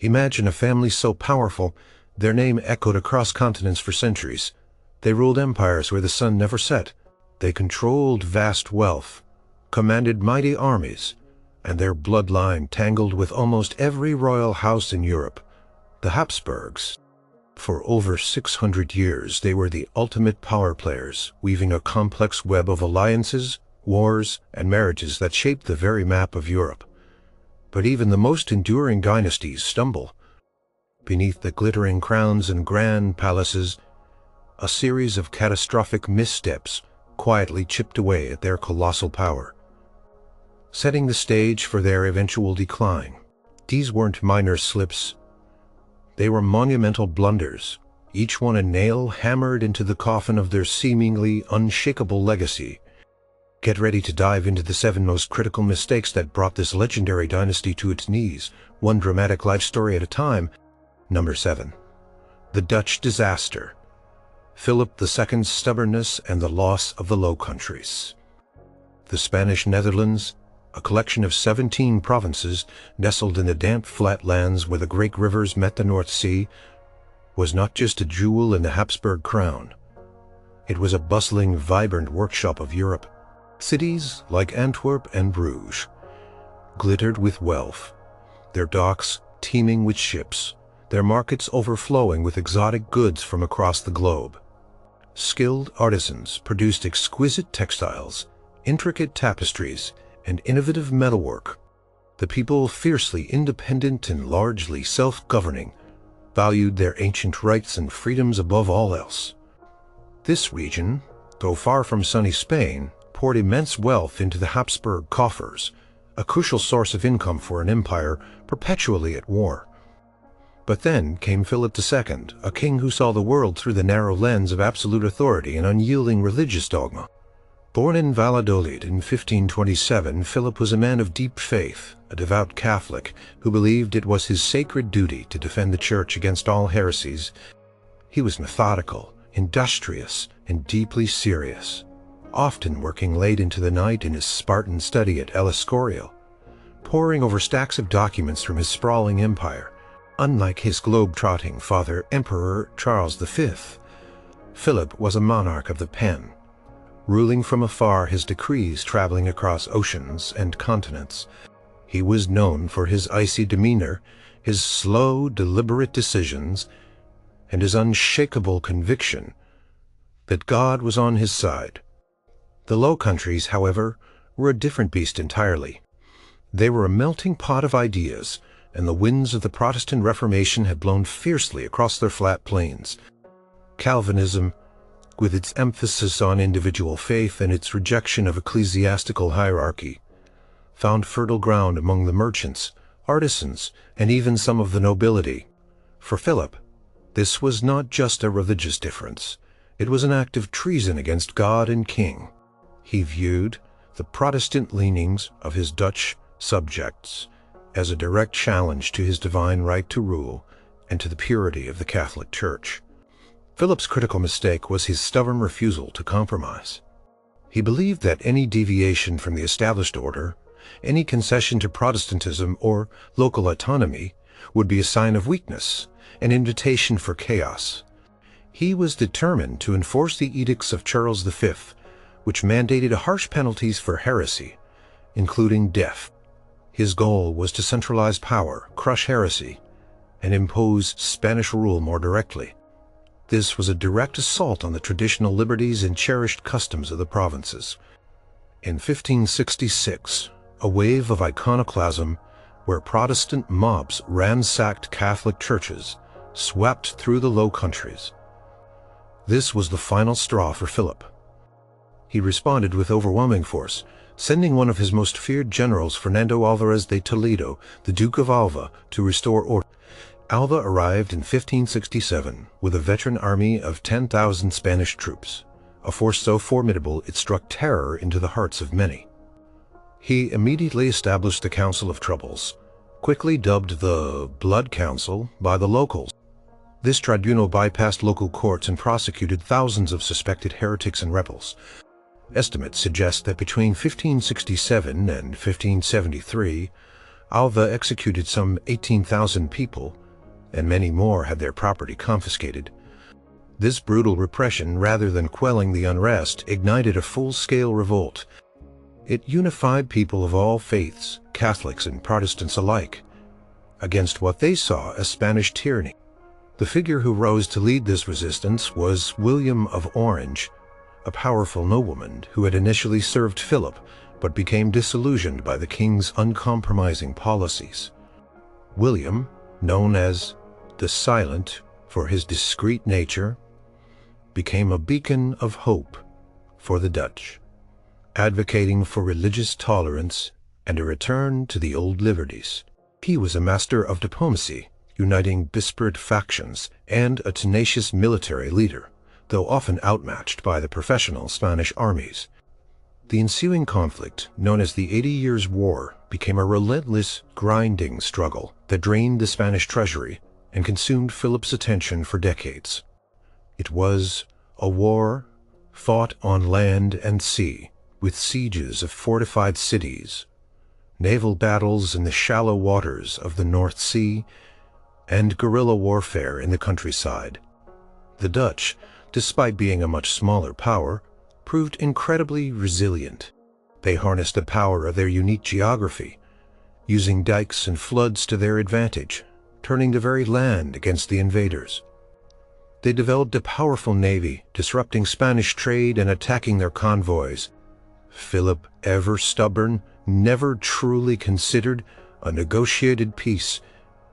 Imagine a family so powerful, their name echoed across continents for centuries. They ruled empires where the sun never set. They controlled vast wealth, commanded mighty armies, and their bloodline tangled with almost every royal house in Europe, the Habsburgs. For over 600 years, they were the ultimate power players, weaving a complex web of alliances, wars, and marriages that shaped the very map of Europe. But even the most enduring dynasties stumble. Beneath the glittering crowns and grand palaces, a series of catastrophic missteps quietly chipped away at their colossal power, setting the stage for their eventual decline. These weren't minor slips. They were monumental blunders, each one a nail hammered into the coffin of their seemingly unshakable legacy. Get ready to dive into the 7 most critical mistakes that brought this legendary dynasty to its knees, one dramatic life story at a time. Number 7. The Dutch Disaster. Philip II's stubbornness and the loss of the Low Countries. The Spanish Netherlands, a collection of 17 provinces nestled in the damp flatlands where the great rivers met the North Sea, was not just a jewel in the Habsburg crown. It was a bustling, vibrant workshop of Europe. Cities like Antwerp and Bruges glittered with wealth, their docks teeming with ships, their markets overflowing with exotic goods from across the globe. Skilled artisans produced exquisite textiles, intricate tapestries, and innovative metalwork. The people, fiercely independent and largely self-governing, valued their ancient rights and freedoms above all else. This region, though far from sunny Spain, poured immense wealth into the Habsburg coffers, a crucial source of income for an empire perpetually at war. But then came Philip II, a king who saw the world through the narrow lens of absolute authority and unyielding religious dogma. Born in Valladolid in 1527, Philip was a man of deep faith, a devout Catholic who believed it was his sacred duty to defend the Church against all heresies. He was methodical, industrious, and deeply serious, often working late into the night in his Spartan study at El Escorial, poring over stacks of documents from his sprawling empire. Unlike his globe-trotting father, Emperor Charles V, Philip was a monarch of the pen, ruling from afar, his decrees traveling across oceans and continents. He was known for his icy demeanor, his slow, deliberate decisions, and his unshakable conviction that God was on his side. The Low Countries, however, were a different beast entirely. They were a melting pot of ideas, and the winds of the Protestant Reformation had blown fiercely across their flat plains. Calvinism, with its emphasis on individual faith and its rejection of ecclesiastical hierarchy, found fertile ground among the merchants, artisans, and even some of the nobility. For Philip, this was not just a religious difference. It was an act of treason against God and King. He viewed the Protestant leanings of his Dutch subjects as a direct challenge to his divine right to rule and to the purity of the Catholic Church. Philip's critical mistake was his stubborn refusal to compromise. He believed that any deviation from the established order, any concession to Protestantism or local autonomy, would be a sign of weakness, an invitation for chaos. He was determined to enforce the edicts of Charles V, which mandated harsh penalties for heresy, including death. His goal was to centralize power, crush heresy, and impose Spanish rule more directly. This was a direct assault on the traditional liberties and cherished customs of the provinces. In 1566, a wave of iconoclasm, where Protestant mobs ransacked Catholic churches, swept through the Low Countries. This was the final straw for Philip. He responded with overwhelming force, sending one of his most feared generals, Fernando Alvarez de Toledo, the Duke of Alva, to restore order. Alva arrived in 1567 with a veteran army of 10,000 Spanish troops, a force so formidable it struck terror into the hearts of many. He immediately established the Council of Troubles, quickly dubbed the Blood Council by the locals. This tribunal bypassed local courts and prosecuted thousands of suspected heretics and rebels. Estimates suggest that between 1567 and 1573, Alva executed some 18,000 people, and many more had their property confiscated. This brutal repression, rather than quelling the unrest, ignited a full-scale revolt. It unified people of all faiths, Catholics and Protestants alike, against what they saw as Spanish tyranny. The figure who rose to lead this resistance was William of Orange, a powerful nobleman who had initially served Philip but became disillusioned by the king's uncompromising policies. William, known as the Silent for his discreet nature, became a beacon of hope for the Dutch, advocating for religious tolerance and a return to the old liberties. He was a master of diplomacy, uniting disparate factions, and a tenacious military leader, though often outmatched by the professional Spanish armies. The ensuing conflict, known as the 80 Years' War, became a relentless, grinding struggle that drained the Spanish treasury and consumed Philip's attention for decades. It was a war fought on land and sea, with sieges of fortified cities, naval battles in the shallow waters of the North Sea, and guerrilla warfare in the countryside. The Dutch, despite being a much smaller power, proved incredibly resilient. They harnessed the power of their unique geography, using dikes and floods to their advantage, turning the very land against the invaders. They developed a powerful navy, disrupting Spanish trade and attacking their convoys. Philip, ever stubborn, never truly considered a negotiated peace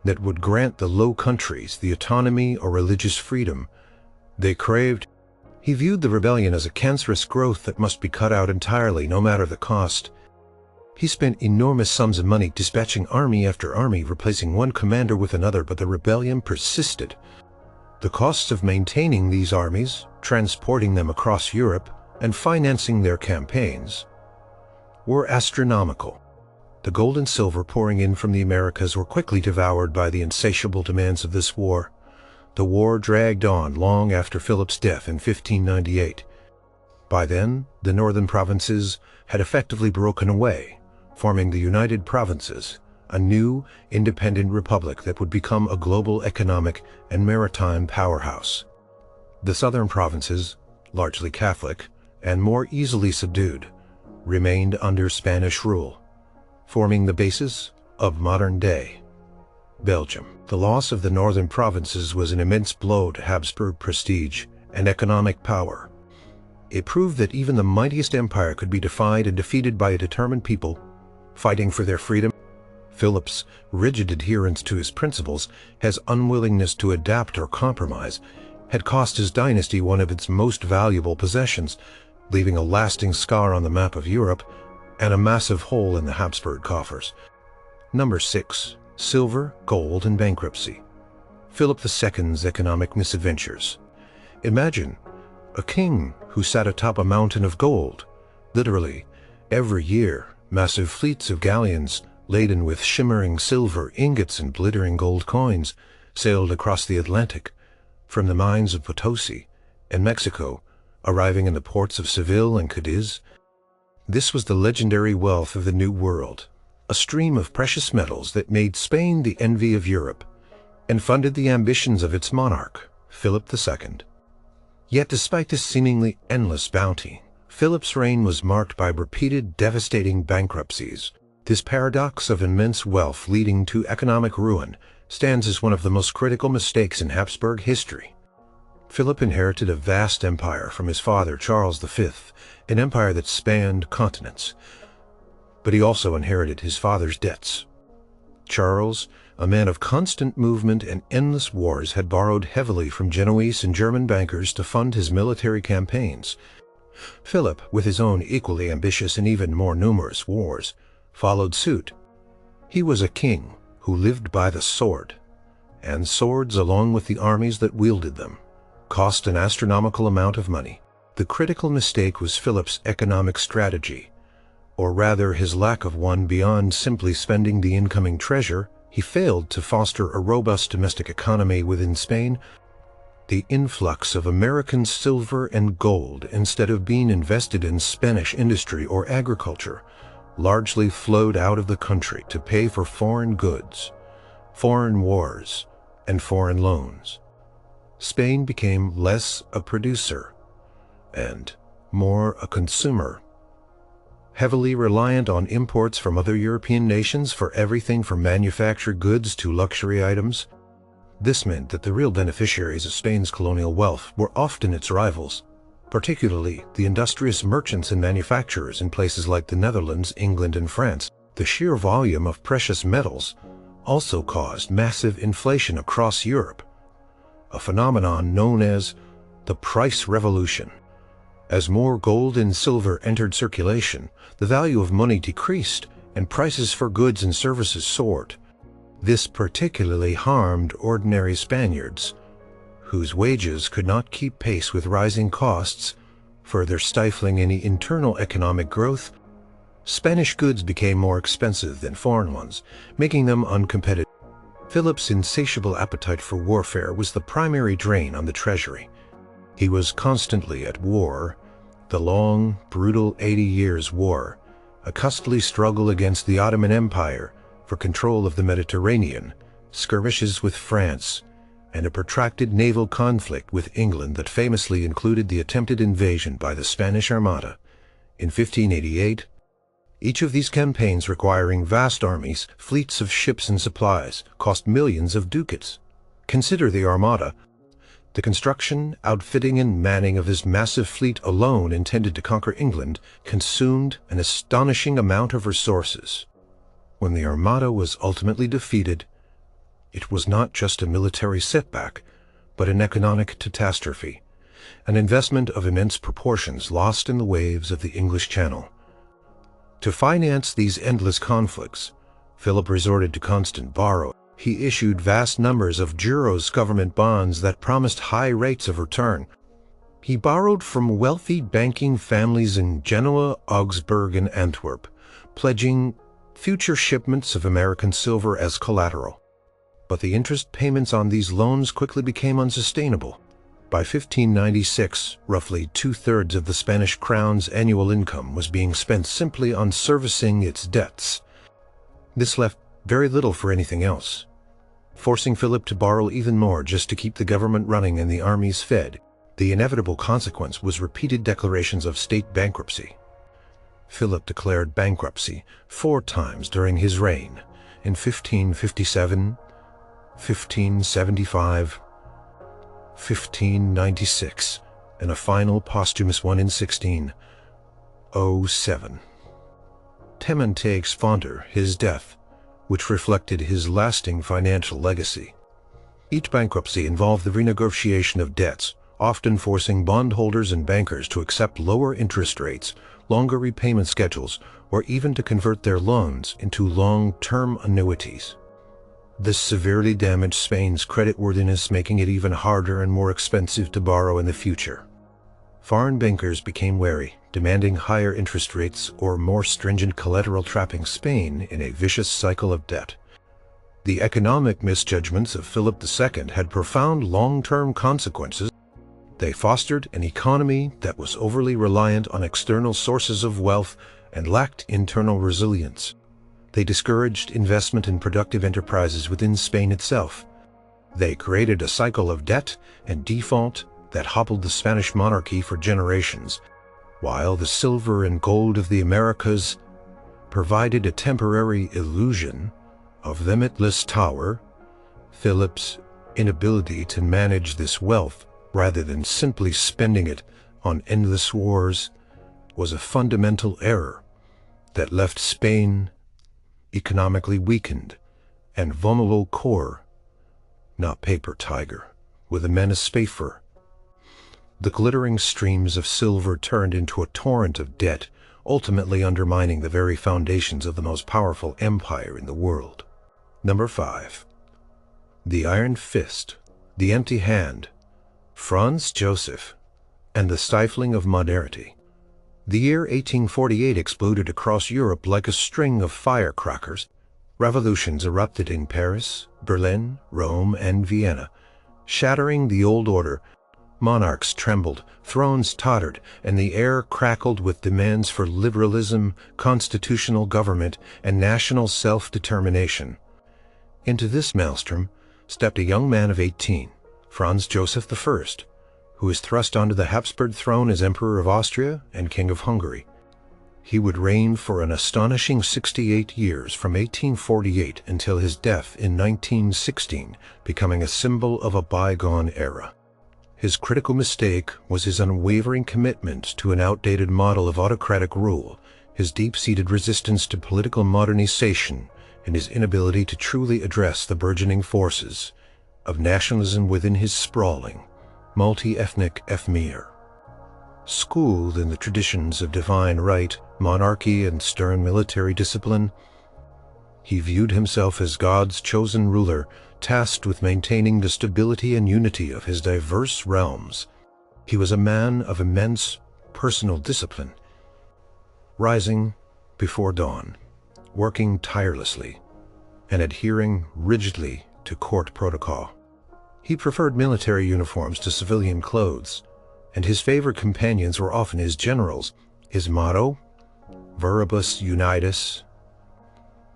that would grant the Low Countries the autonomy or religious freedom they craved. He viewed the rebellion as a cancerous growth that must be cut out entirely, no matter the cost. He spent enormous sums of money dispatching army after army, replacing one commander with another, but the rebellion persisted. The costs of maintaining these armies, transporting them across Europe, and financing their campaigns were astronomical. The gold and silver pouring in from the Americas were quickly devoured by the insatiable demands of this war. The war dragged on long after Philip's death in 1598. By then, the northern provinces had effectively broken away, forming the United Provinces, a new, independent republic that would become a global economic and maritime powerhouse. The southern provinces, largely Catholic and more easily subdued, remained under Spanish rule, forming the basis of modern-day Belgium. The loss of the northern provinces was an immense blow to Habsburg prestige and economic power. It proved that even the mightiest empire could be defied and defeated by a determined people fighting for their freedom. Philip's rigid adherence to his principles, his unwillingness to adapt or compromise, had cost his dynasty one of its most valuable possessions, leaving a lasting scar on the map of Europe and a massive hole in the Habsburg coffers. Number 6. Silver, gold, and bankruptcy. Philip II's economic misadventures. Imagine a king who sat atop a mountain of gold. Literally, every year, massive fleets of galleons laden with shimmering silver ingots and glittering gold coins sailed across the Atlantic from the mines of Potosi and Mexico, arriving in the ports of Seville and Cadiz. This was the legendary wealth of the New World, a stream of precious metals that made Spain the envy of Europe and funded the ambitions of its monarch, Philip II. Yet despite this seemingly endless bounty, Philip's reign was marked by repeated devastating bankruptcies. This paradox of immense wealth leading to economic ruin stands as one of the most critical mistakes in Habsburg history. Philip inherited a vast empire from his father Charles V, an empire that spanned continents. But he also inherited his father's debts. Charles, a man of constant movement and endless wars, had borrowed heavily from Genoese and German bankers to fund his military campaigns. Philip, with his own equally ambitious and even more numerous wars, followed suit. He was a king who lived by the sword, and swords, along with the armies that wielded them, cost an astronomical amount of money. The critical mistake was Philip's economic strategy, or rather his lack of one. Beyond simply spending the incoming treasure, he failed to foster a robust domestic economy within Spain. The influx of American silver and gold, instead of being invested in Spanish industry or agriculture, largely flowed out of the country to pay for foreign goods, foreign wars, and foreign loans. Spain became less a producer and more a consumer, heavily reliant on imports from other European nations for everything from manufactured goods to luxury items. This meant that the real beneficiaries of Spain's colonial wealth were often its rivals, particularly the industrious merchants and manufacturers in places like the Netherlands, England, and France. The sheer volume of precious metals also caused massive inflation across Europe, a phenomenon known as the price revolution. As more gold and silver entered circulation, the value of money decreased and prices for goods and services soared. This particularly harmed ordinary Spaniards, whose wages could not keep pace with rising costs, further stifling any internal economic growth. Spanish goods became more expensive than foreign ones, making them uncompetitive. Philip's insatiable appetite for warfare was the primary drain on the treasury. He was constantly at war. The long, brutal 80 Years' War, a costly struggle against the Ottoman Empire for control of the Mediterranean, skirmishes with France, and a protracted naval conflict with England that famously included the attempted invasion by the Spanish Armada in 1588. Each of these campaigns, requiring vast armies, fleets of ships and supplies, cost millions of ducats. Consider the Armada. The construction, outfitting, and manning of this massive fleet alone intended to conquer England consumed an astonishing amount of resources. When the Armada was ultimately defeated, it was not just a military setback, but an economic catastrophe, an investment of immense proportions lost in the waves of the English Channel. To finance these endless conflicts, Philip resorted to constant borrowing. He issued vast numbers of juros, government bonds that promised high rates of return. He borrowed from wealthy banking families in Genoa, Augsburg, and Antwerp, pledging future shipments of American silver as collateral. But the interest payments on these loans quickly became unsustainable. By 1596, roughly two-thirds of the Spanish crown's annual income was being spent simply on servicing its debts. This left very little for anything else, forcing Philip to borrow even more just to keep the government running and the armies fed. The inevitable consequence was repeated declarations of state bankruptcy. Philip declared bankruptcy 4 times during his reign, in 1557, 1575, 1596, and a final posthumous one in 1607. Temante exponere his death, which reflected his lasting financial legacy. Each bankruptcy involved the renegotiation of debts, often forcing bondholders and bankers to accept lower interest rates, longer repayment schedules, or even to convert their loans into long-term annuities. This severely damaged Spain's creditworthiness, making it even harder and more expensive to borrow in the future. Foreign bankers became wary, demanding higher interest rates or more stringent collateral, trapping Spain in a vicious cycle of debt. The economic misjudgments of Philip II had profound long-term consequences. They fostered an economy that was overly reliant on external sources of wealth and lacked internal resilience. They discouraged investment in productive enterprises within Spain itself. They created a cycle of debt and default that hobbled the Spanish monarchy for generations, while the silver and gold of the Americas provided a temporary illusion of limitless power. Philip's inability to manage this wealth, rather than simply spending it on endless wars, was a fundamental error that left Spain economically weakened and vulnerable core, not paper tiger, with a menace paper. The glittering streams of silver turned into a torrent of debt, ultimately undermining the very foundations of the most powerful empire in the world. Number 5. The Iron Fist, the Empty Hand, Franz Joseph, and the Stifling of Modernity. The year 1848 exploded across Europe like a string of firecrackers. Revolutions erupted in Paris, Berlin, Rome, and Vienna, shattering the old order. Monarchs trembled, thrones tottered, and the air crackled with demands for liberalism, constitutional government, and national self-determination. Into this maelstrom stepped a young man of 18, Franz Joseph I, who was thrust onto the Habsburg throne as Emperor of Austria and King of Hungary. He would reign for an astonishing 68 years from 1848 until his death in 1916, becoming a symbol of a bygone era. His critical mistake was his unwavering commitment to an outdated model of autocratic rule, his deep-seated resistance to political modernization, and his inability to truly address the burgeoning forces of nationalism within his sprawling, multi-ethnic Ethmir. Schooled in the traditions of divine right, monarchy, and stern military discipline, he viewed himself as God's chosen ruler, tasked with maintaining the stability and unity of his diverse realms. He was a man of immense personal discipline, rising before dawn, working tirelessly, and adhering rigidly to court protocol. He preferred military uniforms to civilian clothes, and his favorite companions were often his generals. His motto, Verbis Unitas,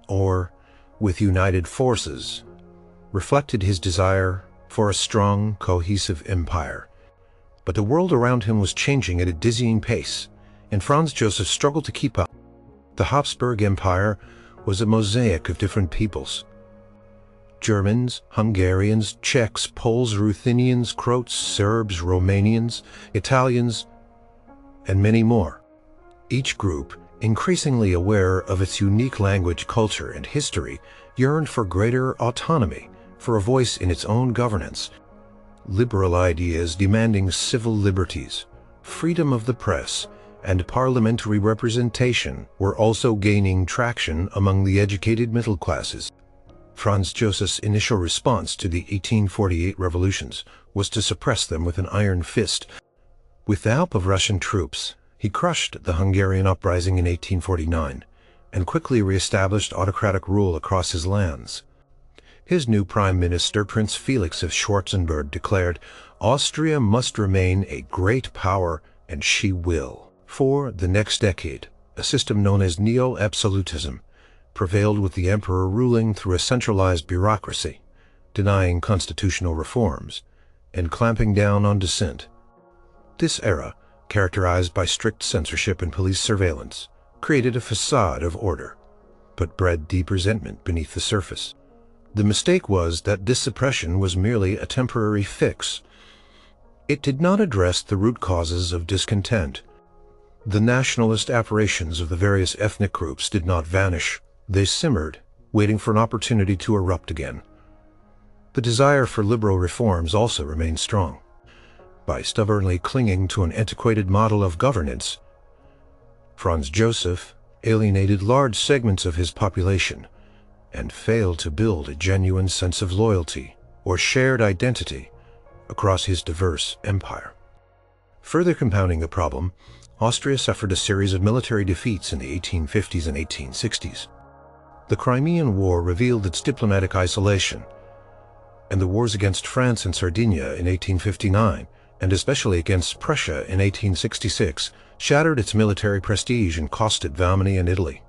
or with united forces, reflected his desire for a strong, cohesive empire. But the world around him was changing at a dizzying pace, and Franz Joseph struggled to keep up. The Habsburg Empire was a mosaic of different peoples. Germans, Hungarians, Czechs, Poles, Ruthenians, Croats, Serbs, Romanians, Italians, and many more. Each group, increasingly aware of its unique language, culture, and history, yearned for greater autonomy, for a voice in its own governance. Liberal ideas demanding civil liberties, freedom of the press, and parliamentary representation were also gaining traction among the educated middle classes. Franz Joseph's initial response to the 1848 revolutions was to suppress them with an iron fist. With the help of Russian troops, he crushed the Hungarian uprising in 1849 and quickly re-established autocratic rule across his lands. His new prime minister, Prince Felix of Schwarzenberg, declared, "Austria must remain a great power, and she will." For the next decade, a system known as neo-absolutism prevailed, with the emperor ruling through a centralized bureaucracy, denying constitutional reforms, and clamping down on dissent. This era, characterized by strict censorship and police surveillance, created a facade of order, but bred deep resentment beneath the surface. The mistake was that this suppression was merely a temporary fix. It did not address the root causes of discontent. The nationalist aspirations of the various ethnic groups did not vanish. They simmered, waiting for an opportunity to erupt again. The desire for liberal reforms also remained strong. By stubbornly clinging to an antiquated model of governance, Franz Joseph alienated large segments of his population and failed to build a genuine sense of loyalty or shared identity across his diverse empire. Further compounding the problem, Austria suffered a series of military defeats in the 1850s and 1860s. The Crimean War revealed its diplomatic isolation, and the wars against France and Sardinia in 1859, and especially against Prussia in 1866, shattered its military prestige and cost it Valmony and Italy.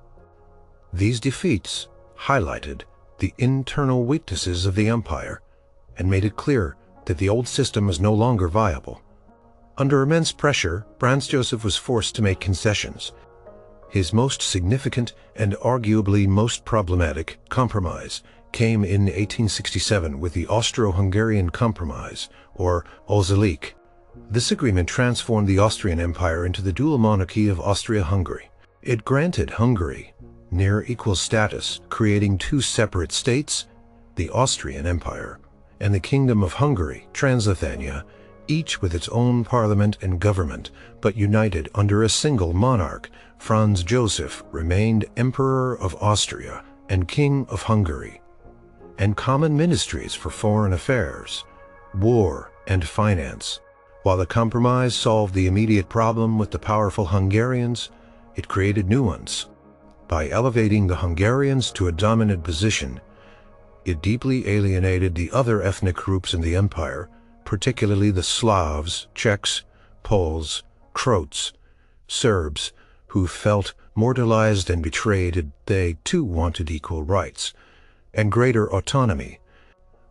These defeats highlighted the internal weaknesses of the empire and made it clear that the old system was no longer viable. Under immense pressure, Franz Joseph was forced to make concessions. His most significant and arguably most problematic compromise came in 1867 with the Austro-Hungarian Compromise, or Oszalik. This agreement transformed the Austrian Empire into the dual monarchy of Austria-Hungary. It granted Hungary near equal status, creating two separate states, the Austrian Empire and the Kingdom of Hungary, Transleithania, each with its own parliament and government, but united under a single monarch. Franz Joseph remained Emperor of Austria and King of Hungary, and common ministries for foreign affairs, war, and finance. While the compromise solved the immediate problem with the powerful Hungarians, it created new ones. By elevating the Hungarians to a dominant position, it deeply alienated the other ethnic groups in the empire, particularly the Slavs, Czechs, Poles, Croats, Serbs, who felt mortalized and betrayed. They too wanted equal rights and greater autonomy.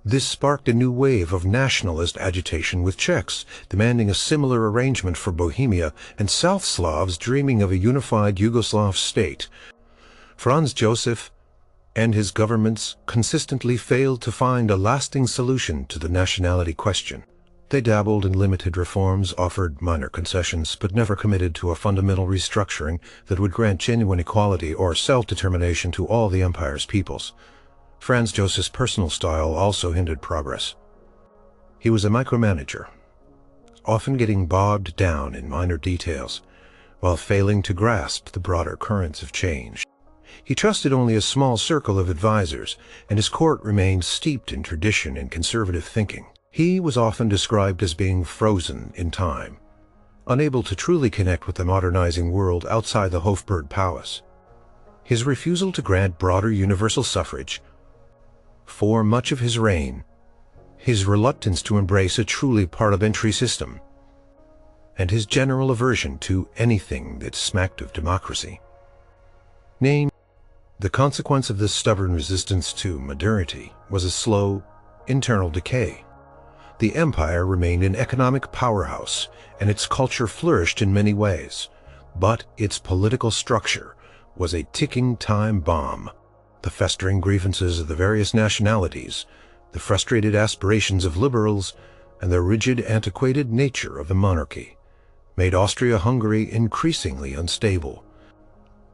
This sparked a new wave of nationalist agitation, with Czechs demanding a similar arrangement for Bohemia and South Slavs dreaming of a unified Yugoslav state. Franz Joseph and his governments consistently failed to find a lasting solution to the nationality question. They dabbled in limited reforms, offered minor concessions, but never committed to a fundamental restructuring that would grant genuine equality or self-determination to all the empire's peoples. Franz Joseph's personal style also hindered progress. He was a micromanager, often getting bogged down in minor details, while failing to grasp the broader currents of change. He trusted only a small circle of advisors, and his court remained steeped in tradition and conservative thinking. He was often described as being frozen in time, unable to truly connect with the modernizing world outside the Hofburg Palace. His refusal to grant broader universal suffrage for much of his reign, his reluctance to embrace a truly parliamentary system, and his general aversion to anything that smacked of democracy. The consequence of this stubborn resistance to modernity was a slow, internal decay. The empire remained an economic powerhouse, and its culture flourished in many ways, but its political structure was a ticking time bomb. The festering grievances of the various nationalities, the frustrated aspirations of liberals, and the rigid, antiquated nature of the monarchy made Austria-Hungary increasingly unstable.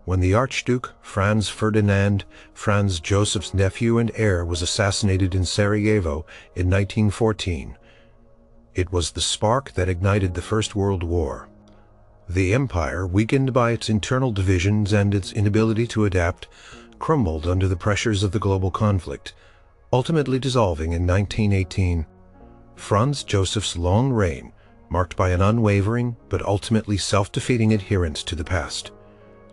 When the Archduke Franz Ferdinand, Franz Joseph's nephew and heir, was assassinated in Sarajevo in 1914, it was the spark that ignited the First World War. The empire, weakened by its internal divisions and its inability to adapt, crumbled under the pressures of the global conflict, ultimately dissolving in 1918. Franz Joseph's long reign, marked by an unwavering but ultimately self-defeating adherence to the past,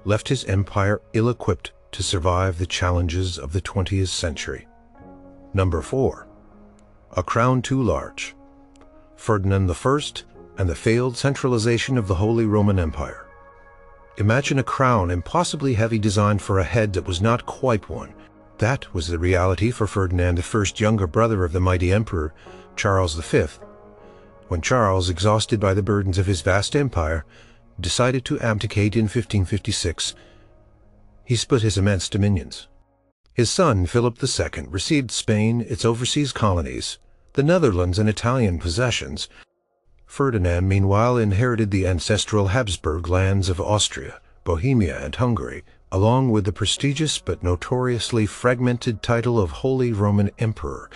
left his empire ill-equipped to survive the challenges of the 20th century. Number 4. A crown too large. Ferdinand I and the failed centralization of the Holy Roman Empire. Imagine a crown impossibly heavy designed for a head that was not quite one. That was the reality for Ferdinand I, younger brother of the mighty emperor Charles V. When Charles, exhausted by the burdens of his vast empire, decided to abdicate in 1556, he split his immense dominions. His son, Philip II, received Spain, its overseas colonies, the Netherlands, and Italian possessions. Ferdinand, meanwhile, inherited the ancestral Habsburg lands of Austria, Bohemia, and Hungary, along with the prestigious but notoriously fragmented title of Holy Roman Emperor.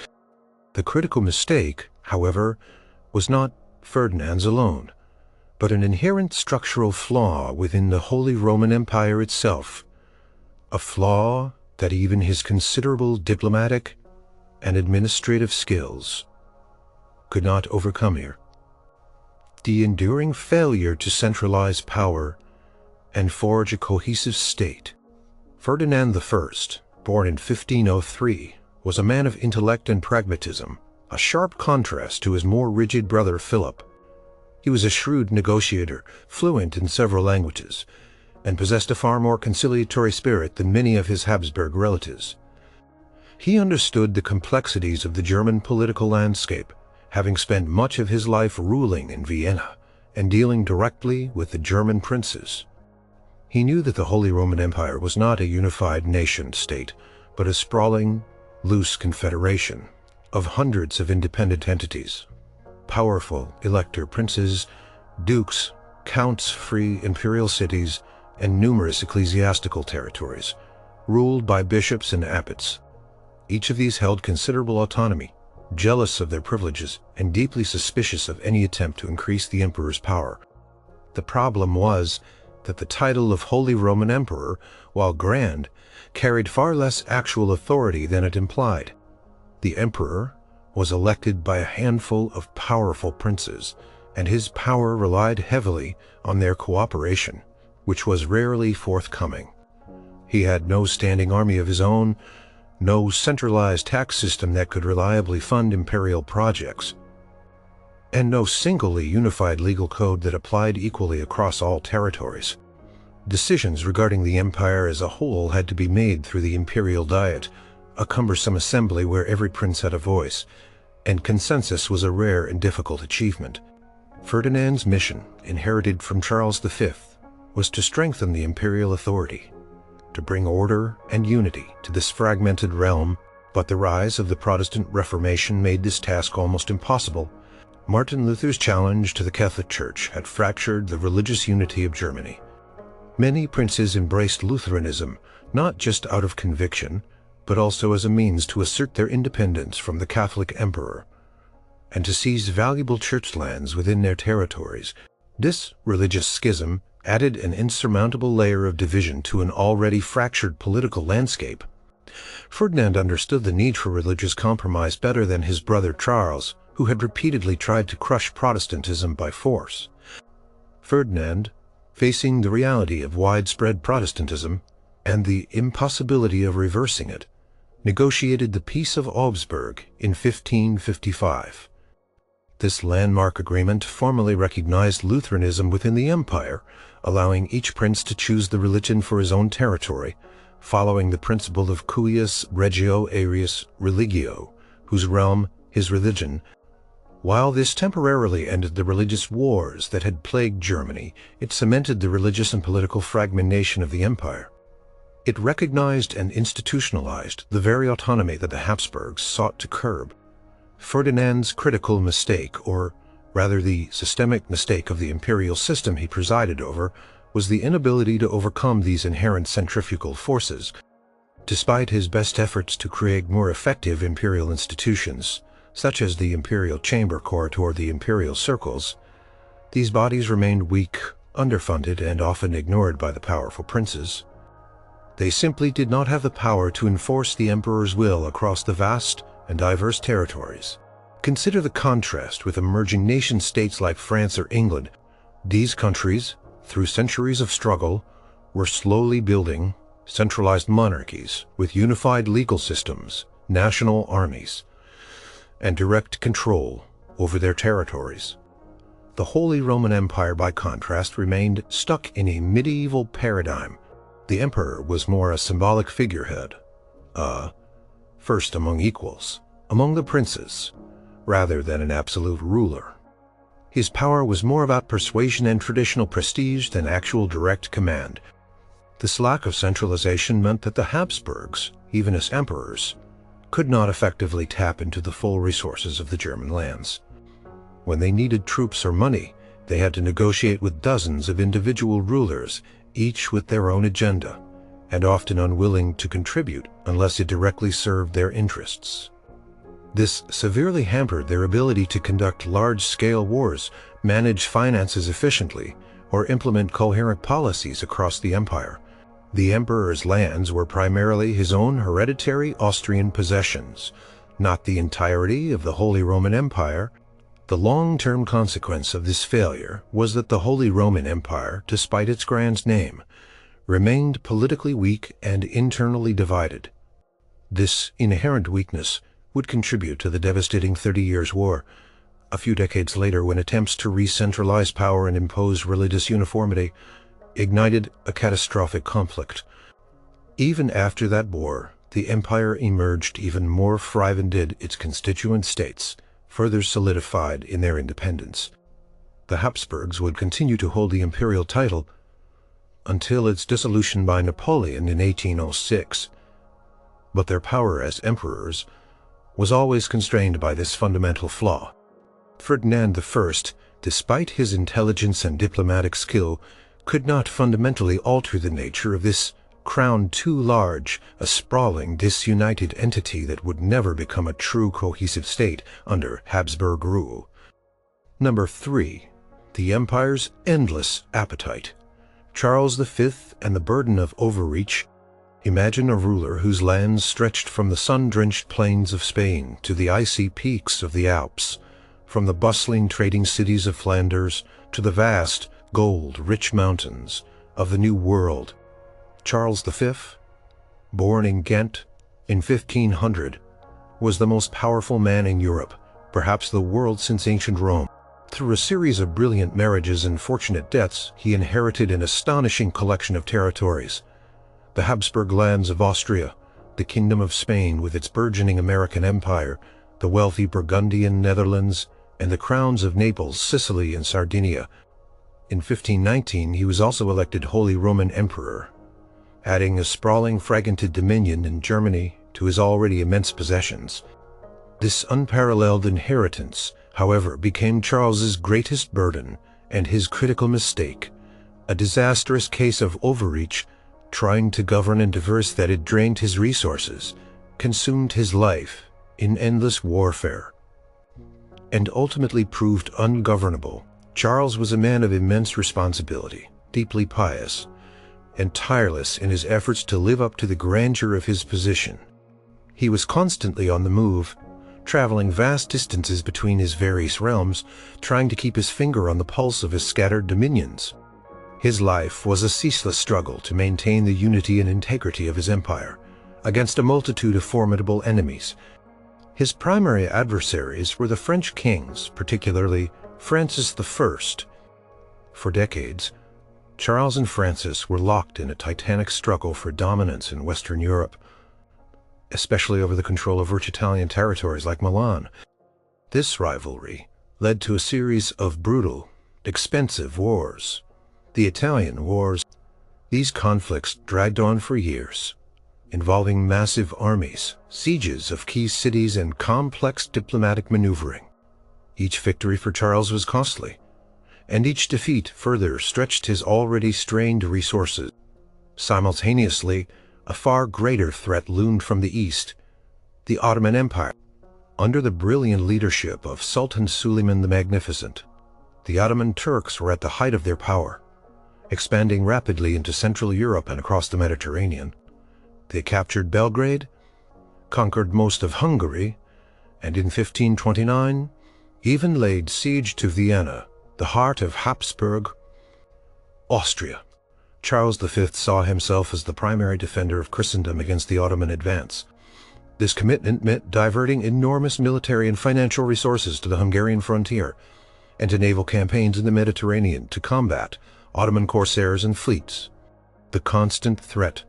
The critical mistake, however, was not Ferdinand's alone, but an inherent structural flaw within the Holy Roman Empire itself, a flaw that even his considerable diplomatic and administrative skills could not overcome here. The enduring failure to centralize power and forge a cohesive state. Ferdinand I, born in 1503, was a man of intellect and pragmatism, a sharp contrast to his more rigid brother Philip. He was a shrewd negotiator, fluent in several languages, and possessed a far more conciliatory spirit than many of his Habsburg relatives. He understood the complexities of the German political landscape, having spent much of his life ruling in Vienna and dealing directly with the German princes. He knew that the Holy Roman Empire was not a unified nation-state, but a sprawling, loose confederation of hundreds of independent entities. Powerful elector princes, dukes, counts, free imperial cities, and numerous ecclesiastical territories, ruled by bishops and abbots. Each of these held considerable autonomy, jealous of their privileges and deeply suspicious of any attempt to increase the emperor's power. The problem was that the title of Holy Roman Emperor, while grand, carried far less actual authority than it implied. The emperor was elected by a handful of powerful princes, and his power relied heavily on their cooperation, which was rarely forthcoming. He had no standing army of his own, no centralized tax system that could reliably fund imperial projects. and no singly unified legal code that applied equally across all territories. Decisions regarding the empire as a whole had to be made through the imperial diet, a cumbersome assembly where every prince had a voice, and consensus was a rare and difficult achievement. Ferdinand's mission, inherited from Charles V, was to strengthen the imperial authority, to bring order and unity to this fragmented realm, but the rise of the Protestant Reformation made this task almost impossible. Martin Luther's challenge to the Catholic Church had fractured the religious unity of Germany. Many princes embraced Lutheranism, not just out of conviction, but also as a means to assert their independence from the Catholic emperor, and to seize valuable church lands within their territories. This religious schism added an insurmountable layer of division to an already fractured political landscape. Ferdinand understood the need for religious compromise better than his brother Charles, who had repeatedly tried to crush Protestantism by force. Ferdinand, facing the reality of widespread Protestantism and the impossibility of reversing it, negotiated the Peace of Habsburg in 1555. This landmark agreement formally recognized Lutheranism within the empire, allowing each prince to choose the religion for his own territory, following the principle of cuius regio aerius religio, whose realm, his religion. While this temporarily ended the religious wars that had plagued Germany, it cemented the religious and political fragmentation of the empire. It recognized and institutionalized the very autonomy that the Habsburgs sought to curb. Ferdinand's critical mistake, or rather the systemic mistake of the imperial system he presided over, was the inability to overcome these inherent centrifugal forces. Despite his best efforts to create more effective imperial institutions, such as the imperial chamber court or the imperial circles, these bodies remained weak, underfunded, and often ignored by the powerful princes. They simply did not have the power to enforce the emperor's will across the vast and diverse territories. Consider the contrast with emerging nation-states like France or England. These countries, through centuries of struggle, were slowly building centralized monarchies with unified legal systems, national armies, and direct control over their territories. The Holy Roman Empire, by contrast, remained stuck in a medieval paradigm. The emperor was more a symbolic figurehead, first among equals, among the princes, rather than an absolute ruler. His power was more about persuasion and traditional prestige than actual direct command. This lack of centralization meant that the Habsburgs, even as emperors, could not effectively tap into the full resources of the German lands. When they needed troops or money, they had to negotiate with dozens of individual rulers, each with their own agenda, and often unwilling to contribute unless it directly served their interests. This severely hampered their ability to conduct large-scale wars, manage finances efficiently, or implement coherent policies across the empire. The emperor's lands were primarily his own hereditary Austrian possessions, not the entirety of the Holy Roman Empire. The long-term consequence of this failure was that the Holy Roman Empire, despite its grand name, remained politically weak and internally divided. This inherent weakness would contribute to the devastating 30 Years' War. A few decades later, when attempts to re-centralize power and impose religious uniformity ignited a catastrophic conflict. Even after that war, the empire emerged even more fragmented than its constituent states, further solidified in their independence. The Habsburgs would continue to hold the imperial title until its dissolution by Napoleon in 1806, but their power as emperors was always constrained by this fundamental flaw. Ferdinand I, despite his intelligence and diplomatic skill, could not fundamentally alter the nature of this crown too large, a sprawling, disunited entity that would never become a true cohesive state under Habsburg rule. Number 3. The empire's endless appetite. Charles V and the burden of overreach. Imagine a ruler whose lands stretched from the sun-drenched plains of Spain to the icy peaks of the Alps, from the bustling trading cities of Flanders to the vast, gold-rich mountains of the New World. Charles V, born in Ghent in 1500, was the most powerful man in Europe, perhaps the world since ancient Rome. Through a series of brilliant marriages and fortunate deaths, he inherited an astonishing collection of territories. The Habsburg lands of Austria, the Kingdom of Spain with its burgeoning American Empire, the wealthy Burgundian Netherlands, and the crowns of Naples, Sicily, and Sardinia. In 1519, he was also elected Holy Roman Emperor, adding a sprawling fragmented dominion in Germany to his already immense possessions. This unparalleled inheritance, however, became Charles's greatest burden and his critical mistake, a disastrous case of overreach, trying to govern in diverse that it drained his resources, consumed his life in endless warfare, and ultimately proved ungovernable. Charles was a man of immense responsibility, deeply pious, and tireless in his efforts to live up to the grandeur of his position. He was constantly on the move, traveling vast distances between his various realms, trying to keep his finger on the pulse of his scattered dominions. His life was a ceaseless struggle to maintain the unity and integrity of his empire, against a multitude of formidable enemies. His primary adversaries were the French kings, particularly Francis I. For decades, Charles and Francis were locked in a titanic struggle for dominance in Western Europe, especially over the control of rich Italian territories like Milan. This rivalry led to a series of brutal, expensive wars, the Italian Wars. These conflicts dragged on for years, involving massive armies, sieges of key cities, and complex diplomatic maneuvering. Each victory for Charles was costly, and each defeat further stretched his already strained resources. Simultaneously, a far greater threat loomed from the east, the Ottoman Empire. Under the brilliant leadership of Sultan Suleiman the Magnificent, the Ottoman Turks were at the height of their power, expanding rapidly into Central Europe and across the Mediterranean. They captured Belgrade, conquered most of Hungary, and in 1529 even laid siege to Vienna, the heart of Habsburg, Austria. Charles V saw himself as the primary defender of Christendom against the Ottoman advance. This commitment meant diverting enormous military and financial resources to the Hungarian frontier and to naval campaigns in the Mediterranean to combat Ottoman corsairs and fleets. The constant threat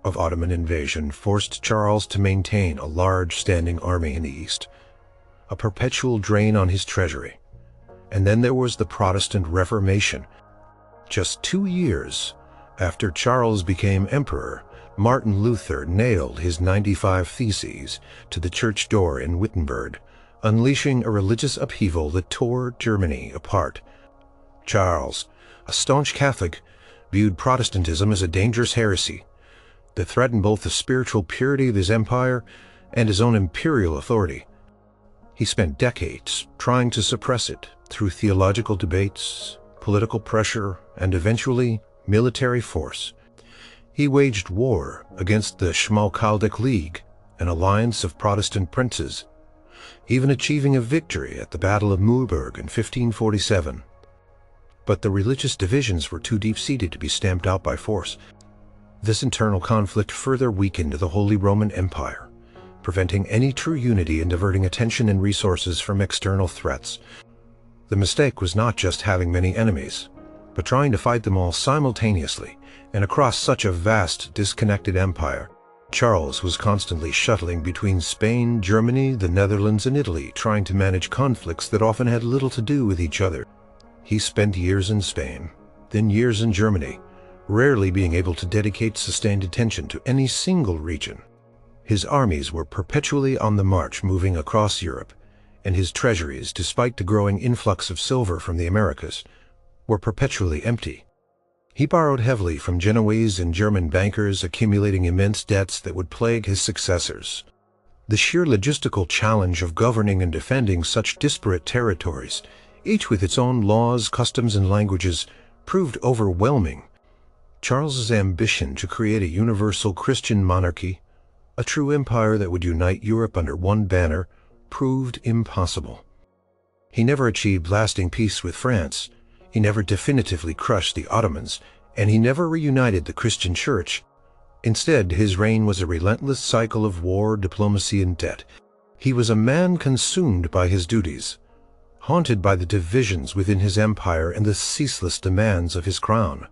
of Ottoman invasion forced Charles to maintain a large standing army in the east, a perpetual drain on his treasury. And then there was the Protestant Reformation. Just 2 years after Charles became emperor, Martin Luther nailed his 95 Theses to the church door in Wittenberg, unleashing a religious upheaval that tore Germany apart. Charles, a staunch Catholic, viewed Protestantism as a dangerous heresy that threatened both the spiritual purity of his empire and his own imperial authority. He spent decades trying to suppress it through theological debates, political pressure, and eventually military force. He waged war against the Schmalkaldic League, an alliance of Protestant princes, even achieving a victory at the Battle of Mühlberg in 1547. But the religious divisions were too deep-seated to be stamped out by force. This internal conflict further weakened the Holy Roman Empire, preventing any true unity and diverting attention and resources from external threats. The mistake was not just having many enemies, but trying to fight them all simultaneously and across such a vast, disconnected empire. Charles was constantly shuttling between Spain, Germany, the Netherlands, and Italy, trying to manage conflicts that often had little to do with each other. He spent years in Spain, then years in Germany, rarely being able to dedicate sustained attention to any single region. His armies were perpetually on the march, moving across Europe, and his treasuries, despite the growing influx of silver from the Americas, were perpetually empty. He borrowed heavily from Genoese and German bankers, accumulating immense debts that would plague his successors. The sheer logistical challenge of governing and defending such disparate territories, each with its own laws, customs, and languages, proved overwhelming. Charles's ambition to create a universal Christian monarchy, a true empire that would unite Europe under one banner, proved impossible. He never achieved lasting peace with France, he never definitively crushed the Ottomans, and he never reunited the Christian Church. Instead, his reign was a relentless cycle of war, diplomacy, and debt. He was a man consumed by his duties, haunted by the divisions within his empire and the ceaseless demands of his crown.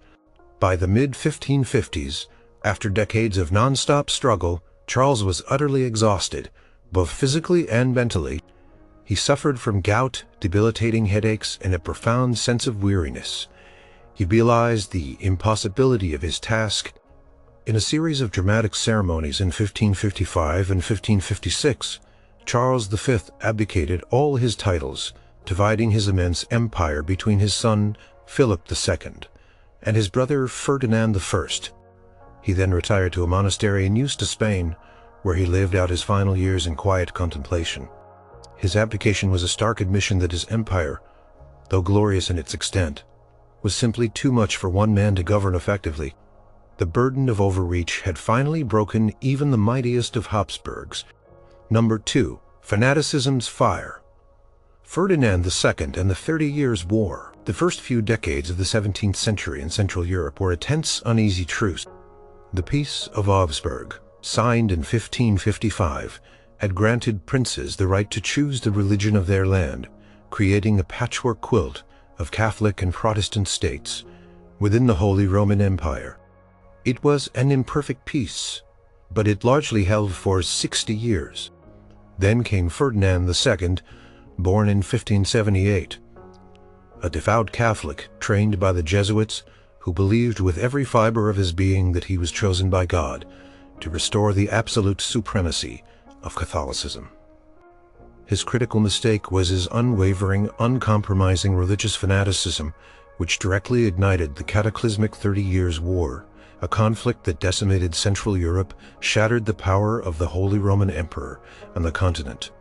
By the mid-1550s, after decades of non-stop struggle, Charles was utterly exhausted, both physically and mentally. He suffered from gout, debilitating headaches, and a profound sense of weariness. He realized the impossibility of his task. In a series of dramatic ceremonies in 1555 and 1556, Charles V abdicated all his titles, dividing his immense empire between his son Philip II and his brother Ferdinand I. He then retired to a monastery in Eusta, Spain, where he lived out his final years in quiet contemplation. His abdication was a stark admission that his empire, though glorious in its extent, was simply too much for one man to govern effectively. The burden of overreach had finally broken even the mightiest of Habsburgs. Number 2. Fanaticism's fire. Ferdinand II and the 30 Years' War. The first few decades of the 17th century in Central Europe were a tense, uneasy truce. The Peace of Augsburg, signed in 1555, had granted princes the right to choose the religion of their land, creating a patchwork quilt of Catholic and Protestant states within the Holy Roman Empire. It was an imperfect peace, but it largely held for 60 years. Then came Ferdinand II, born in 1578. A devout Catholic trained by the Jesuits, who believed with every fiber of his being that he was chosen by God to restore the absolute supremacy of Catholicism. His critical mistake was his unwavering, uncompromising religious fanaticism, which directly ignited the cataclysmic 30 Years' War, a conflict that decimated Central Europe, shattered the power of the Holy Roman Emperor on the continent.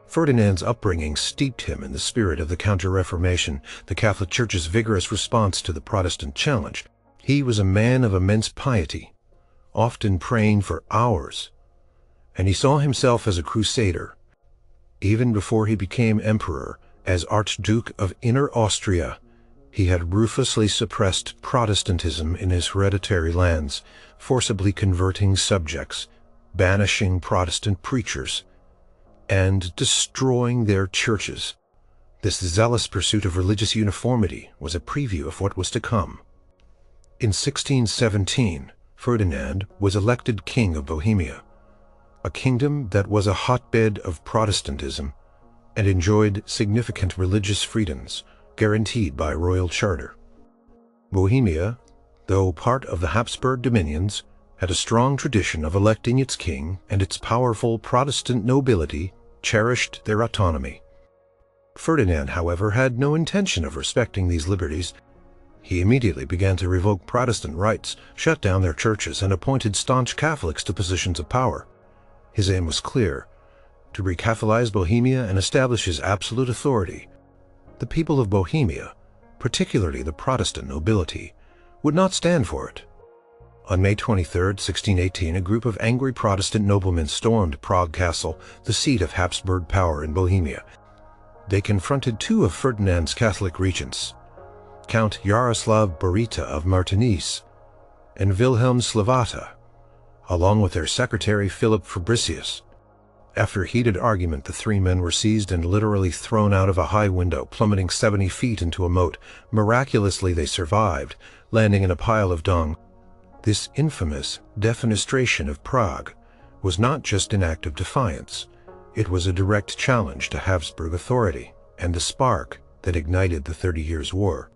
Ferdinand's upbringing steeped him in the spirit of the Counter-Reformation, the Catholic Church's vigorous response to the Protestant challenge. He was a man of immense piety, often praying for hours, and he saw himself as a crusader. Even before he became emperor, as Archduke of Inner Austria, he had ruthlessly suppressed Protestantism in his hereditary lands, forcibly converting subjects, banishing Protestant preachers, and destroying their churches. This zealous pursuit of religious uniformity was a preview of what was to come. In 1617, Ferdinand was elected King of Bohemia, a kingdom that was a hotbed of Protestantism and enjoyed significant religious freedoms guaranteed by royal charter. Bohemia, though part of the Habsburg dominions, had a strong tradition of electing its king, and its powerful Protestant nobility cherished their autonomy. Ferdinand, however, had no intention of respecting these liberties. He immediately began to revoke Protestant rights, shut down their churches, and appointed staunch Catholics to positions of power. His aim was clear: to recatholize Bohemia and establish his absolute authority. The people of Bohemia, particularly the Protestant nobility, would not stand for it. On May 23, 1618, a group of angry Protestant noblemen stormed Prague Castle, the seat of Habsburg power in Bohemia. They confronted two of Ferdinand's Catholic regents, Count Jaroslav Borita of Martinice and Wilhelm Slavata, along with their secretary Philip Fabricius. After a heated argument, the three men were seized and literally thrown out of a high window, plummeting 70 feet into a moat. Miraculously, they survived, landing in a pile of dung. This infamous defenestration of Prague was not just an act of defiance. It was a direct challenge to Habsburg authority and the spark that ignited the 30 Years' War.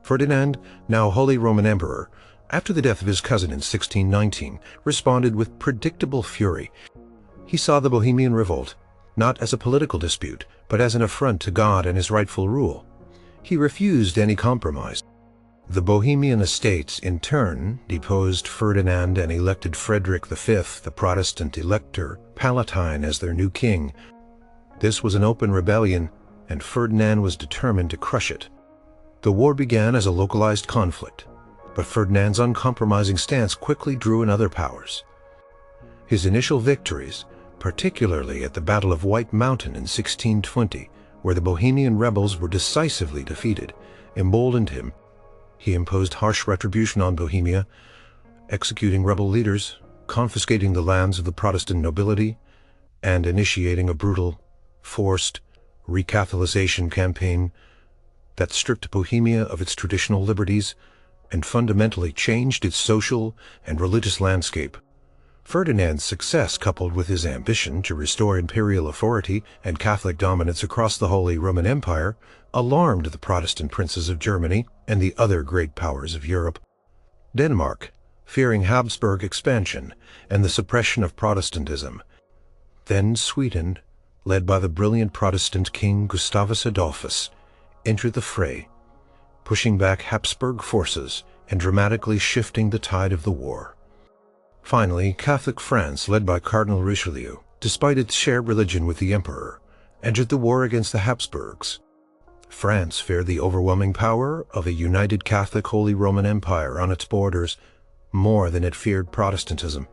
Ferdinand, now Holy Roman Emperor, after the death of his cousin in 1619, responded with predictable fury. He saw the Bohemian revolt not as a political dispute, but as an affront to God and his rightful rule. He refused any compromise. The Bohemian estates, in turn, deposed Ferdinand and elected Frederick V, the Protestant Elector Palatine, as their new king. This was an open rebellion, and Ferdinand was determined to crush it. The war began as a localized conflict, but Ferdinand's uncompromising stance quickly drew in other powers. His initial victories, particularly at the Battle of White Mountain in 1620, where the Bohemian rebels were decisively defeated, emboldened him. He imposed harsh retribution on Bohemia, executing rebel leaders, confiscating the lands of the Protestant nobility, and initiating a brutal, forced Recatholicization campaign that stripped Bohemia of its traditional liberties and fundamentally changed its social and religious landscape. Ferdinand's success, coupled with his ambition to restore imperial authority and Catholic dominance across the Holy Roman Empire, alarmed the Protestant princes of Germany and the other great powers of Europe. Denmark, fearing Habsburg expansion and the suppression of Protestantism. Then Sweden, led by the brilliant Protestant King Gustavus Adolphus, entered the fray, pushing back Habsburg forces and dramatically shifting the tide of the war. Finally, Catholic France, led by Cardinal Richelieu, despite its shared religion with the Emperor, entered the war against the Habsburgs. France feared the overwhelming power of a united Catholic Holy Roman Empire on its borders more than it feared Protestantism.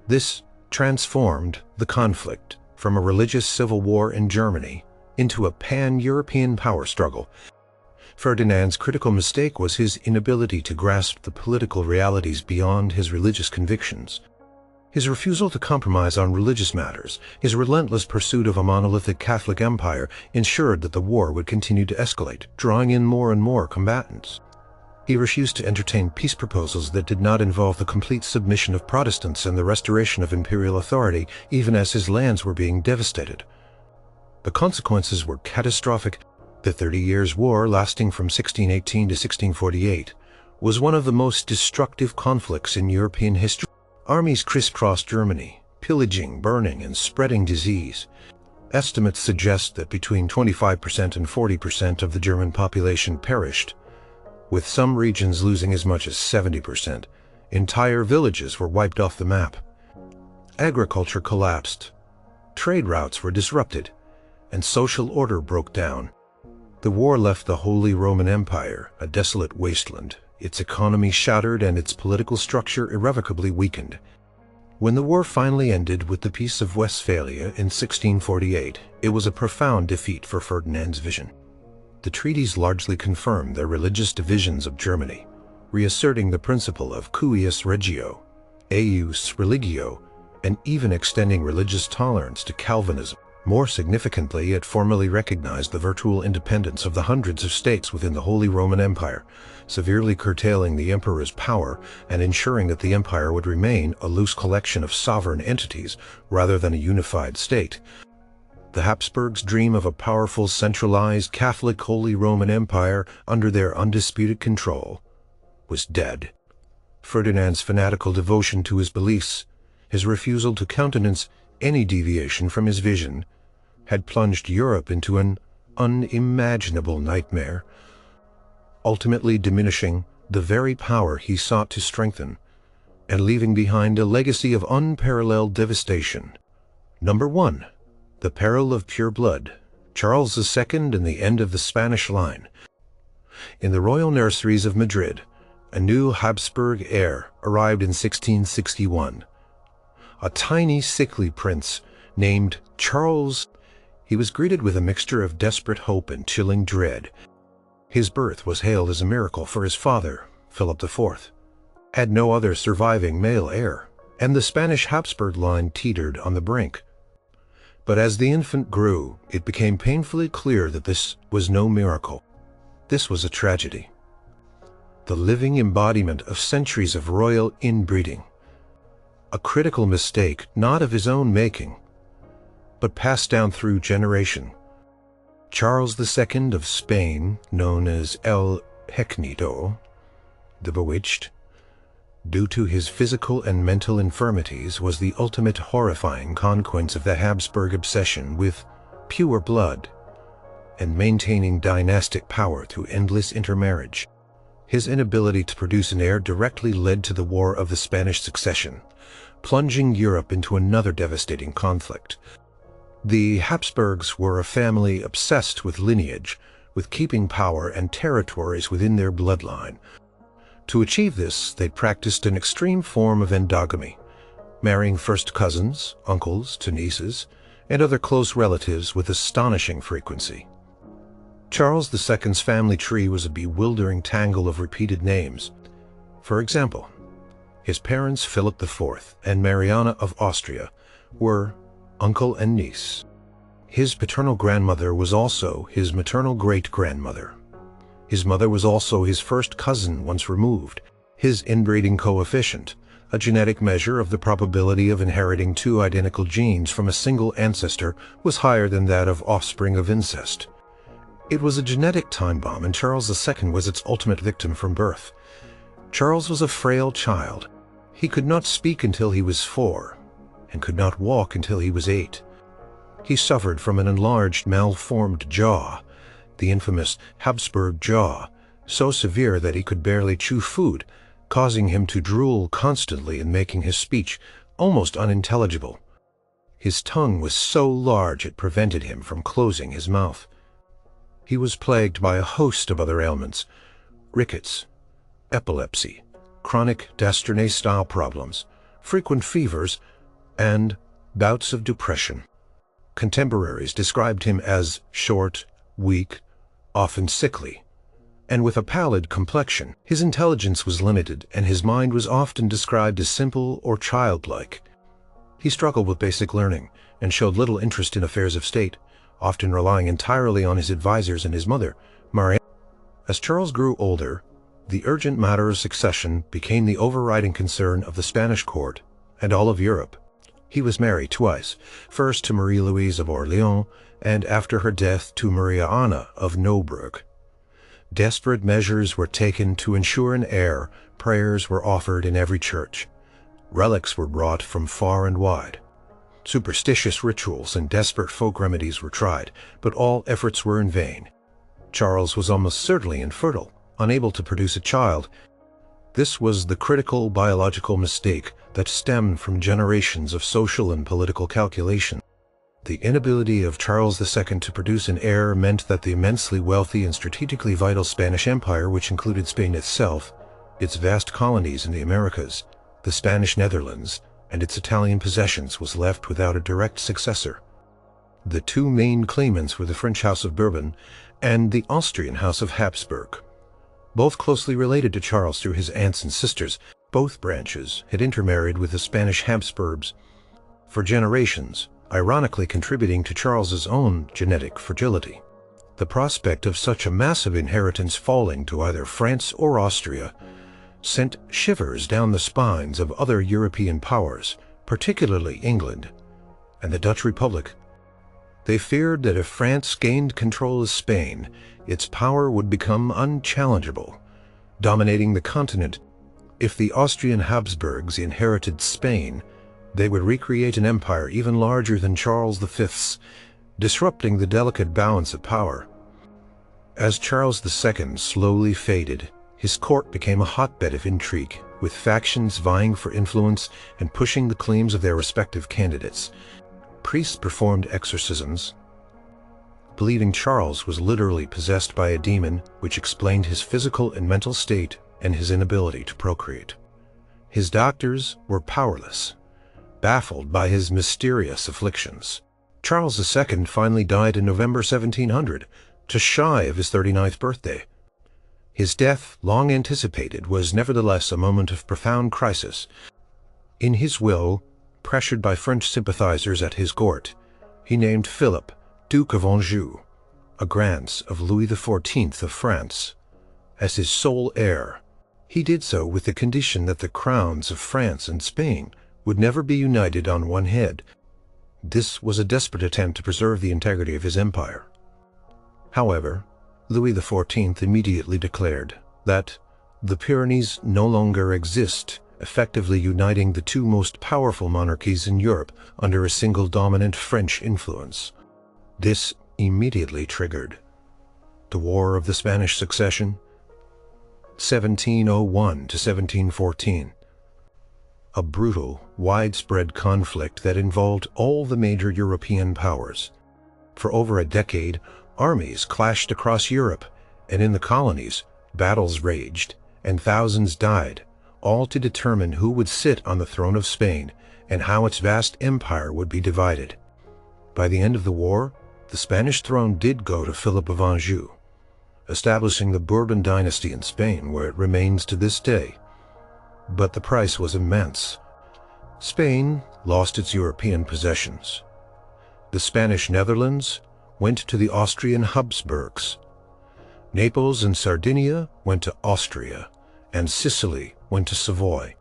This transformed the conflict from a religious civil war in Germany into a pan-European power struggle. Ferdinand's critical mistake was his inability to grasp the political realities beyond his religious convictions. His refusal to compromise on religious matters, his relentless pursuit of a monolithic Catholic empire, ensured that the war would continue to escalate, drawing in more and more combatants. He refused to entertain peace proposals that did not involve the complete submission of Protestants and the restoration of imperial authority, even as his lands were being devastated. The consequences were catastrophic. The 30 Years' War, lasting from 1618 to 1648, was one of the most destructive conflicts in European history. Armies crisscrossed Germany, pillaging, burning, and spreading disease. Estimates suggest that between 25% and 40% of the German population perished, with some regions losing as much as 70%. Entire villages were wiped off the map. Agriculture collapsed. Trade routes were disrupted, and social order broke down. The war left the Holy Roman Empire a desolate wasteland, its economy shattered and its political structure irrevocably weakened. When the war finally ended with the Peace of Westphalia in 1648, it was a profound defeat for Ferdinand's vision. The treaties largely confirmed the religious divisions of Germany, reasserting the principle of cuius regio, eius religio, and even extending religious tolerance to Calvinism. More significantly, it formally recognized the virtual independence of the hundreds of states within the Holy Roman Empire, severely curtailing the emperor's power and ensuring that the empire would remain a loose collection of sovereign entities rather than a unified state. The Habsburgs' dream of a powerful, centralized Catholic Holy Roman Empire under their undisputed control was dead. Ferdinand's fanatical devotion to his beliefs, his refusal to countenance any deviation from his vision, had plunged Europe into an unimaginable nightmare, ultimately diminishing the very power he sought to strengthen and leaving behind a legacy of unparalleled devastation. Number 1. The peril of pure blood, Charles II and the end of the Spanish line. In the royal nurseries of Madrid, a new Habsburg heir arrived in 1661. A tiny, sickly prince named Charles. He was greeted with a mixture of desperate hope and chilling dread. His birth was hailed as a miracle, for his father, Philip IV, had no other surviving male heir, and the Spanish Habsburg line teetered on the brink. But as the infant grew, it became painfully clear that this was no miracle. This was a tragedy. The living embodiment of centuries of royal inbreeding. A critical mistake not of his own making, but passed down through generation. Charles II of Spain, known as El Pequeñito, the Bewitched, due to his physical and mental infirmities, was the ultimate horrifying consequence of the Habsburg obsession with pure blood and maintaining dynastic power through endless intermarriage. His inability to produce an heir directly led to the War of the Spanish Succession, plunging Europe into another devastating conflict. The Habsburgs were a family obsessed with lineage, with keeping power and territories within their bloodline. To achieve this, they practiced an extreme form of endogamy, marrying first cousins, uncles to nieces, and other close relatives with astonishing frequency. Charles II's family tree was a bewildering tangle of repeated names. For example, his parents, Philip IV and Mariana of Austria, were uncle and niece. His paternal grandmother was also his maternal great-grandmother. His mother was also his first cousin once removed. His inbreeding coefficient, a genetic measure of the probability of inheriting two identical genes from a single ancestor, was higher than that of offspring of incest. It was a genetic time bomb, and Charles II was its ultimate victim from birth. Charles was a frail child. He could not speak until he was 4, and could not walk until he was 8. He suffered from an enlarged, malformed jaw, the infamous Habsburg jaw, so severe that he could barely chew food, causing him to drool constantly and making his speech almost unintelligible. His tongue was so large it prevented him from closing his mouth. He was plagued by a host of other ailments: rickets, epilepsy, chronic D'Astrone-style problems, frequent fevers, and bouts of depression. Contemporaries described him as short, weak, often sickly, and with a pallid complexion. His intelligence was limited, and his mind was often described as simple or childlike. He struggled with basic learning and showed little interest in affairs of state, often relying entirely on his advisors and his mother, Maria. As Charles grew older, the urgent matter of succession became the overriding concern of the Spanish court and all of Europe. He was married twice, first to Marie Louise of Orleans, and after her death to Maria Anna of Neuburg. Desperate measures were taken to ensure an heir. Prayers were offered in every church. Relics were brought from far and wide. Superstitious rituals and desperate folk remedies were tried, but all efforts were in vain. Charles was almost certainly infertile, unable to produce a child. This was the critical biological mistake that stemmed from generations of social and political calculation. The inability of Charles II to produce an heir meant that the immensely wealthy and strategically vital Spanish Empire, which included Spain itself, its vast colonies in the Americas, the Spanish Netherlands, and its Italian possessions, was left without a direct successor. The two main claimants were the French House of Bourbon and the Austrian House of Habsburg. Both closely related to Charles through his aunts and sisters, both branches had intermarried with the Spanish Habsburgs for generations, ironically contributing to Charles's own genetic fragility. The prospect of such a massive inheritance falling to either France or Austria sent shivers down the spines of other European powers, particularly England and the Dutch Republic. They feared that if France gained control of Spain, its power would become unchallengeable, dominating the continent. If the Austrian Habsburgs inherited Spain, they would recreate an empire even larger than Charles V's, disrupting the delicate balance of power. As Charles II slowly faded, his court became a hotbed of intrigue, with factions vying for influence and pushing the claims of their respective candidates. Priests performed exorcisms, believing Charles was literally possessed by a demon, which explained his physical and mental state and his inability to procreate. His doctors were powerless, baffled by his mysterious afflictions. Charles II finally died in November 1700, just shy of his 39th birthday. His death, long anticipated, was nevertheless a moment of profound crisis. In his will, pressured by French sympathizers at his court, he named Philip, Duke of Anjou, a grandson of Louis XIV of France, as his sole heir. He did so with the condition that the crowns of France and Spain would never be united on one head. This was a desperate attempt to preserve the integrity of his empire. However, Louis XIV immediately declared that the Pyrenees no longer exist, effectively uniting the two most powerful monarchies in Europe under a single dominant French influence. This immediately triggered the War of the Spanish Succession, 1701 to 1714. A brutal, widespread conflict that involved all the major European powers. For over a decade, armies clashed across Europe, and in the colonies, battles raged, and thousands died, all to determine who would sit on the throne of Spain and how its vast empire would be divided. By the end of the war, the Spanish throne did go to Philip of Anjou, establishing the Bourbon dynasty in Spain, where it remains to this day. But the price was immense. Spain lost its European possessions. The Spanish Netherlands went to the Austrian Habsburgs. Naples and Sardinia went to Austria, and Sicily went to Savoy.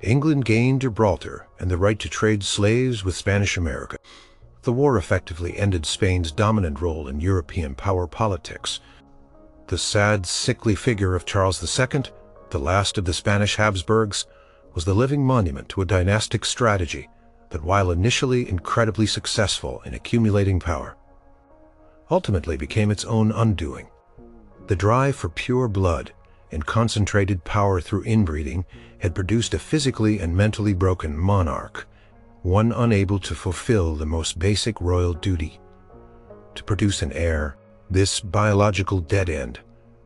England gained Gibraltar and the right to trade slaves with Spanish America. The war effectively ended Spain's dominant role in European power politics. The sad, sickly figure of Charles II, the last of the Spanish Habsburgs, was the living monument to a dynastic strategy that, while initially incredibly successful in accumulating power, ultimately became its own undoing. The drive for pure blood and concentrated power through inbreeding had produced a physically and mentally broken monarch, one unable to fulfill the most basic royal duty: to produce an heir. This biological dead end,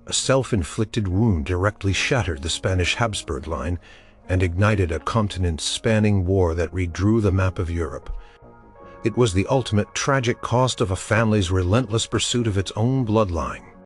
a self-inflicted wound, directly shattered the Spanish Habsburg line and ignited a continent-spanning war that redrew the map of Europe. It was the ultimate tragic cost of a family's relentless pursuit of its own bloodline.